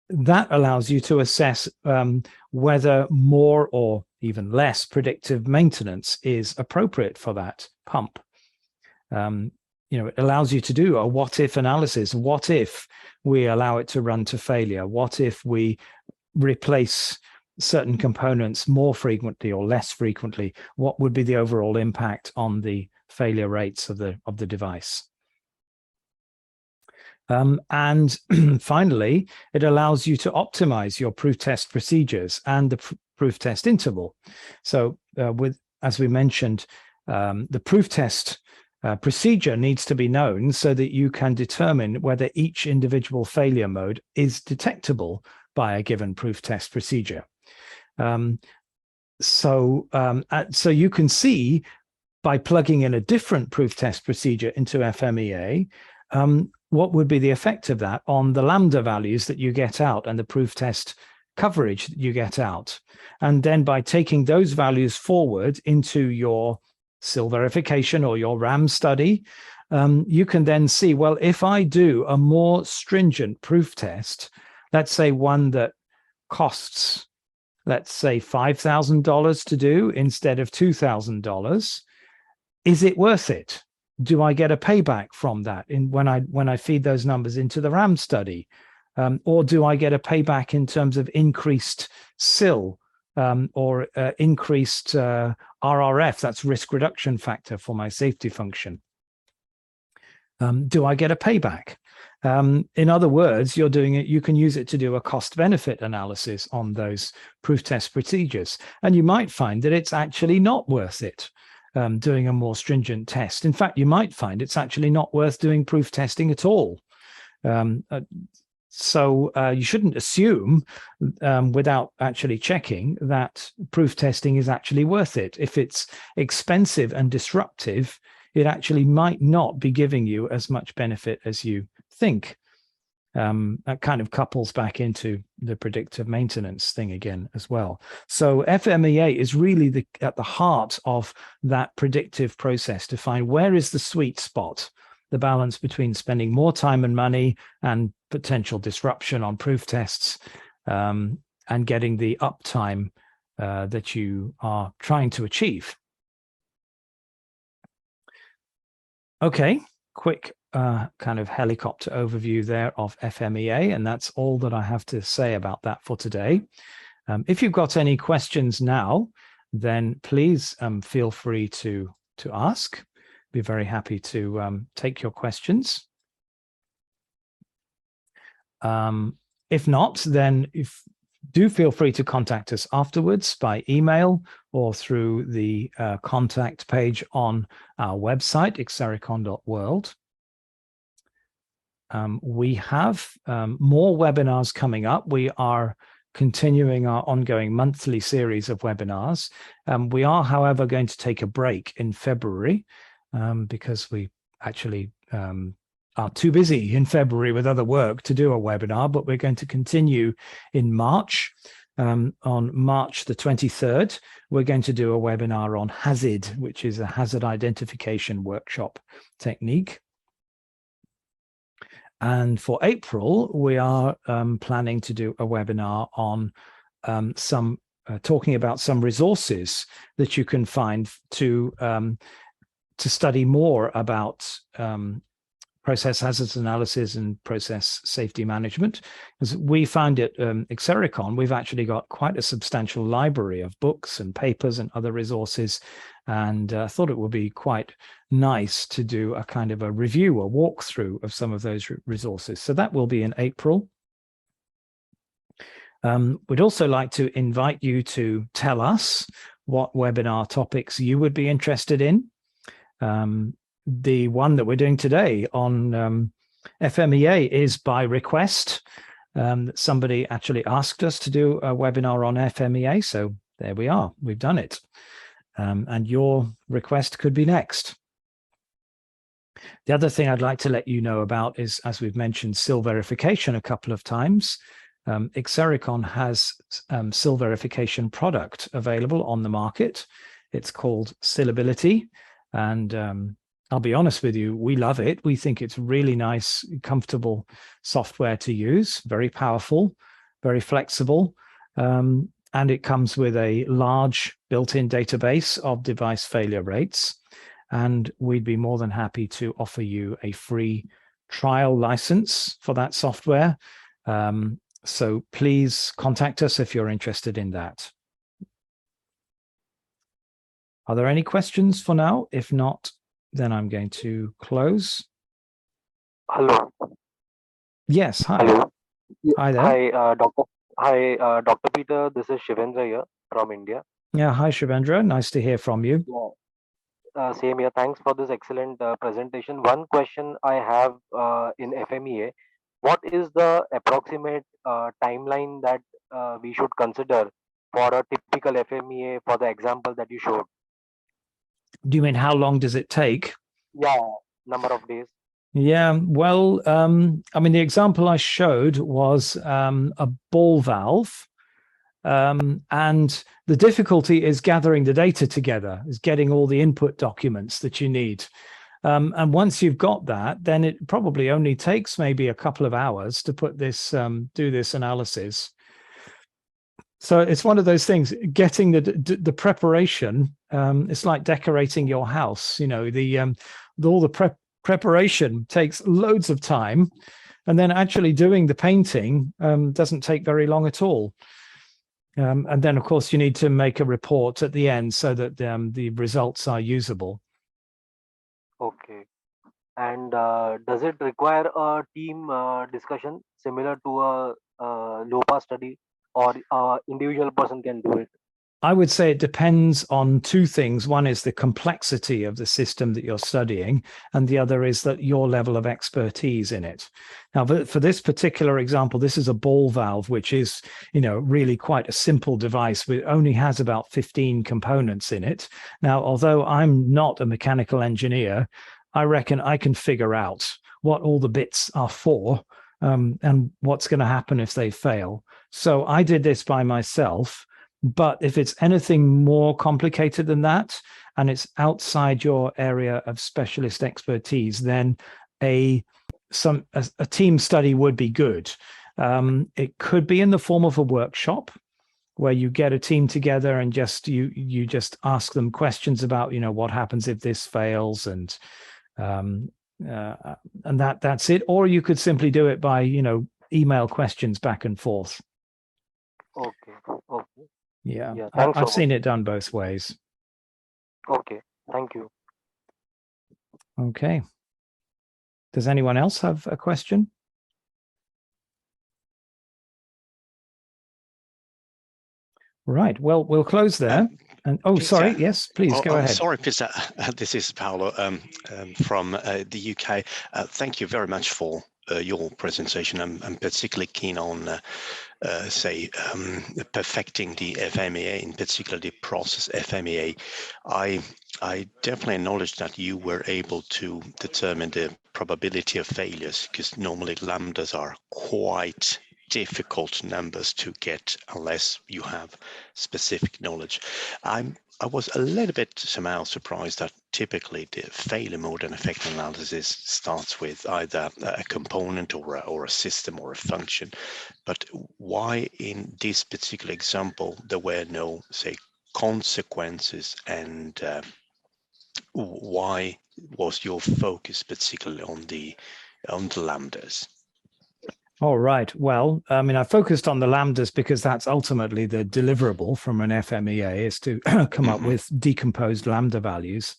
A: that allows you to assess whether more or even less predictive maintenance is appropriate for that pump. It allows you to do a what-if analysis. What if we allow it to run to failure? What if we replace certain components more frequently or less frequently? What would be the overall impact on the failure rates of the device? And finally, it allows you to optimize your proof test procedures and the proof test interval. So as we mentioned, the proof test procedure needs to be known so that you can determine whether each individual failure mode is detectable by a given proof test procedure. So you can see by plugging in a different proof test procedure into FMEA, what would be the effect of that on the lambda values that you get out and the proof test coverage that you get out. And then by taking those values forward into your SIL verification or your RAM study, you can then see, well, if I do a more stringent proof test, let's say one that costs, let's say $5,000 to do instead of $2,000, is it worth it? Do I get a payback from that when I feed those numbers into the RAM study? Or do I get a payback in terms of increased SIL or increased RRF, that's risk reduction factor for my safety function? Do I get a payback? In other words, you're doing it, you can use it to do a cost benefit analysis on those proof test procedures. And you might find that it's actually not worth it. Doing a more stringent test. In fact, you might find it's actually not worth doing proof testing at all. So you shouldn't assume without actually checking that proof testing is actually worth it. If it's expensive and disruptive, it actually might not be giving you as much benefit as you think. That kind of couples back into the predictive maintenance thing again as well. So FMEA is really at the heart of that predictive process to find where is the sweet spot, the balance between spending more time and money and potential disruption on proof tests, and getting the uptime that you are trying to achieve. Okay, quick kind of helicopter overview there of FMEA, and that's all that I have to say about that for today. If you've got any questions now, then please feel free to ask. Be very happy to take your questions. If not, then do feel free to contact us afterwards by email or through the contact page on our website, xSeriCon.world. We have more webinars coming up. We are continuing our ongoing monthly series of webinars. We are, however, going to take a break in February because we actually are too busy in February with other work to do a webinar, but we're going to continue in March. On March the 23rd, we're going to do a webinar on HAZID, which is a hazard identification workshop technique. And for April, we are planning to do a webinar on talking about some resources that you can find to study more about process hazards analysis and process safety management. As we find at xSeriCon, we've actually got quite a substantial library of books and papers and other resources, and I thought it would be quite nice to do a kind of a review, a walkthrough of some of those resources. So that will be in April. We'd also like to invite you to tell us what webinar topics you would be interested in. The one that we're doing today on FMEA is by request. Somebody actually asked us to do a webinar on FMEA, so there we are, we've done it. And your request could be next. The other thing I'd like to let you know about is, as we've mentioned, SIL verification a couple of times. xSeriCon has SIL verification product available on the market. It's called SILability, and I'll be honest with you, we love it. We think it's really nice, comfortable software to use, very powerful, very flexible, and it comes with a large built-in database of device failure rates. And we'd be more than happy to offer you a free trial license for that software. So please contact us if you're interested in that. Are there any questions for now? If not, then I'm going to close.
B: Hello.
A: Yes, hi.
B: Hello.
A: Hi there.
B: Hi, Doctor. Hi, Dr. Peter. This is Shivendra here from India.
A: Yeah, hi, Shivendra. Nice to hear from you.
B: Same here. Thanks for this excellent presentation. One question I have in FMEA, what is the approximate timeline that we should consider for a typical FMEA for the example that you showed?
A: Do you mean how long does it take?
B: Yeah, number of days.
A: Yeah, well, I mean, the example I showed was a ball valve. And the difficulty is gathering the data together, is getting all the input documents that you need. And once you've got that, then it probably only takes maybe a couple of hours to put this, do this analysis. So it's one of those things, getting the preparation, it's like decorating your house, you know, all the preparation takes loads of time, and then actually doing the painting doesn't take very long at all. And then, of course, you need to make a report at the end so that the results are usable.
B: Okay. And does it require a team discussion similar to a LOPA study, or individual person can do it?
A: I would say it depends on two things. One is the complexity of the system that you're studying, and the other is that your level of expertise in it. Now, for this particular example, this is a ball valve, which is, you know, really quite a simple device. It only has about 15 components in it. Now, although I'm not a mechanical engineer, I reckon I can figure out what all the bits are for, and what's going to happen if they fail. So I did this by myself. But if it's anything more complicated than that, and it's outside your area of specialist expertise, then a team study would be good. It could be in the form of a workshop where you get a team together and you just ask them questions about, you know, what happens if this fails, and that's it. Or you could simply do it by, you know, email questions back and forth.
B: Okay. Okay.
A: Yeah,
B: Yeah. Thanks so
A: I've
B: much.
A: seen it done both ways.
B: Okay. Thank you.
A: Okay. Does anyone else have a question? Right. Well, we'll close there. And oh,
C: Peter,
A: sorry. Yes, please go ahead.
C: Sorry, Peter. This is Paolo from the UK. Thank you very much for your presentation. I'm particularly keen on, perfecting the FMEA, in particular the process FMEA. I definitely acknowledge that you were able to determine the probability of failures, because normally lambdas are quite difficult numbers to get unless you have specific knowledge. I was a little bit somehow surprised that typically the failure mode and effect analysis starts with either a component or a system or a function. But why in this particular example there were no, say, consequences, and why was your focus particularly on the lambdas?
A: All right. Well, I mean, I focused on the lambdas because that's ultimately the deliverable from an FMEA, is to come up with decomposed lambda values.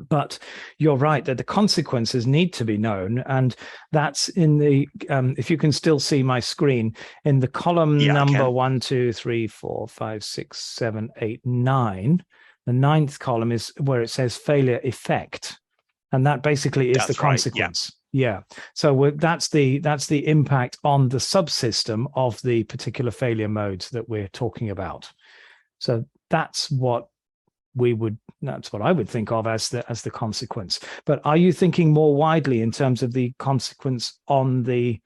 A: But you're right that the consequences need to be known. And that's in the, if you can still see my screen, in the column number 1, 2, 3, 4, 5, 6, 7, 8, 9. The 9th column is where it says failure effect. And that basically is the consequence. Right, yeah. So that's the impact on the subsystem of the particular failure modes that we're talking about. So that's what I would think of as the consequence. But are you thinking more widely in terms of the consequence on a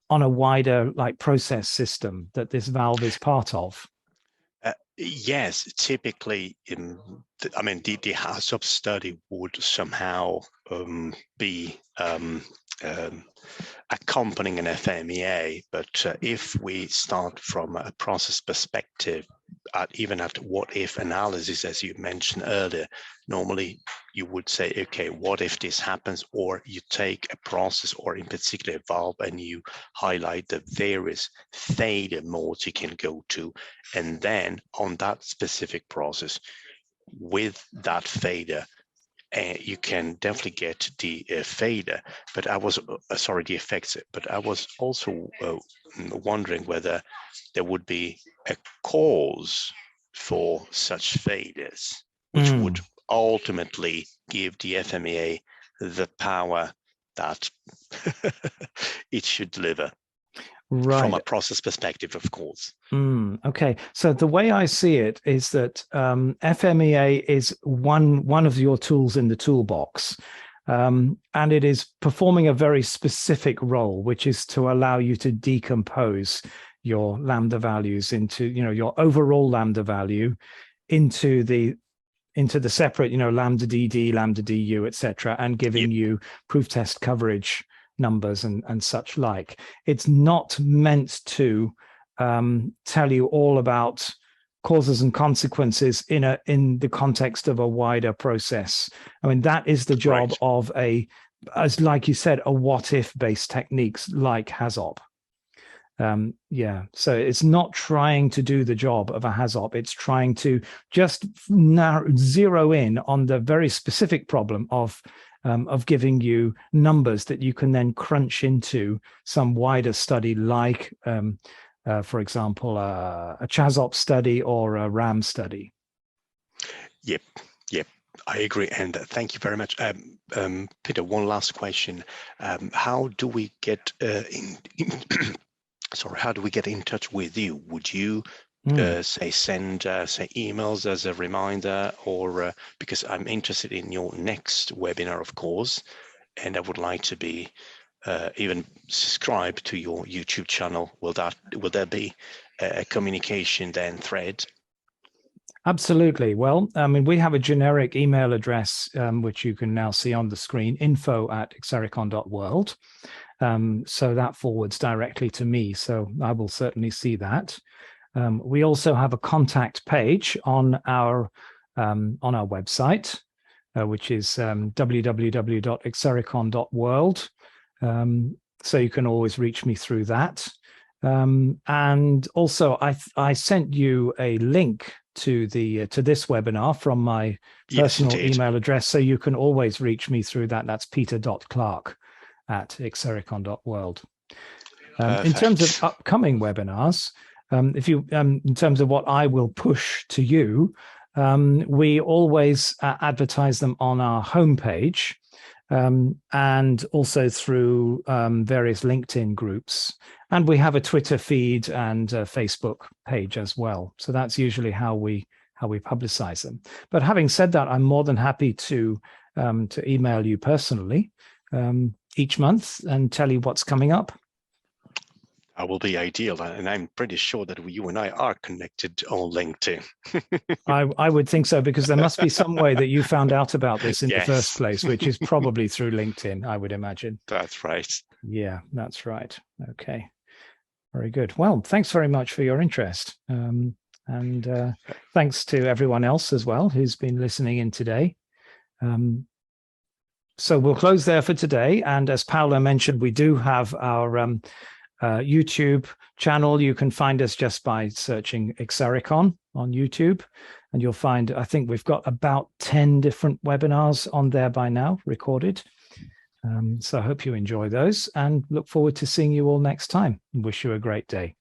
A: wider like process system that this valve is part of?
C: Yes, typically, I mean, the HACCP study would somehow be accompanying an FMEA, but if we start from a process perspective, even at what-if analysis, as you mentioned earlier, normally you would say, okay, what if this happens? Or you take a process, or in particular a valve, and you highlight the various failure modes you can go to. And then on that specific process, with that failure, you can definitely get the failure, but I was sorry, the effects. But I was also wondering whether there would be a cause for such failures, which would ultimately give the FMEA the power that it should deliver.
A: Right.
C: From a process perspective, of course.
A: Okay. So the way I see it is that FMEA is one of your tools in the toolbox. And it is performing a very specific role, which is to allow you to decompose your lambda values into, your overall lambda value into the separate, lambda DD, lambda DU, etc., and giving you proof test coverage numbers and such like. It's not meant to tell you all about causes and consequences in the context of a wider process. I mean, that is the job of as like you said, a what if based techniques like HAZOP. So it's not trying to do the job of a HAZOP. It's trying to just zero in on the very specific problem of giving you numbers that you can then crunch into some wider study, like, for example, a CHAZOP study or a RAM study.
C: Yep, I agree. And thank you very much. Peter, one last question. How do we get how do we get in touch with you? Would you send emails as a reminder, or because I'm interested in your next webinar, of course, and I would like to be even subscribe to your YouTube channel. Will there be a communication then thread?
A: Absolutely. Well, I mean, we have a generic email address, which you can now see on the screen, info@xSeriCon.world. So that forwards directly to me. So I will certainly see that. We also have a contact page on our website, which is www.xSeriCon.world. So you can always reach me through that. And also, I sent you a link to this webinar from my personal email address, so you can always reach me through that. That's peter.clark@xSeriCon.world. In terms of upcoming webinars, if you in terms of what I will push to you, we always advertise them on our homepage, and also through various LinkedIn groups. And we have a Twitter feed and a Facebook page as well. So that's usually how we publicize them. But having said that, I'm more than happy to email you personally each month and tell you what's coming up.
C: That will be ideal, and I'm pretty sure that you and I are connected on LinkedIn.
A: I would think so, because there must be some way that you found out about this in the first place, which is probably through LinkedIn, I would imagine.
C: That's right.
A: Yeah, that's right. Okay, very good. Well, thanks very much for your interest, and thanks to everyone else as well who's been listening in today. So we'll close there for today, and as Paolo mentioned, we do have our YouTube channel. You can find us just by searching xSeriCon on YouTube, and you'll find, I think we've got about 10 different webinars on there by now, recorded. So I hope you enjoy those, and look forward to seeing you all next time. Wish you a great day.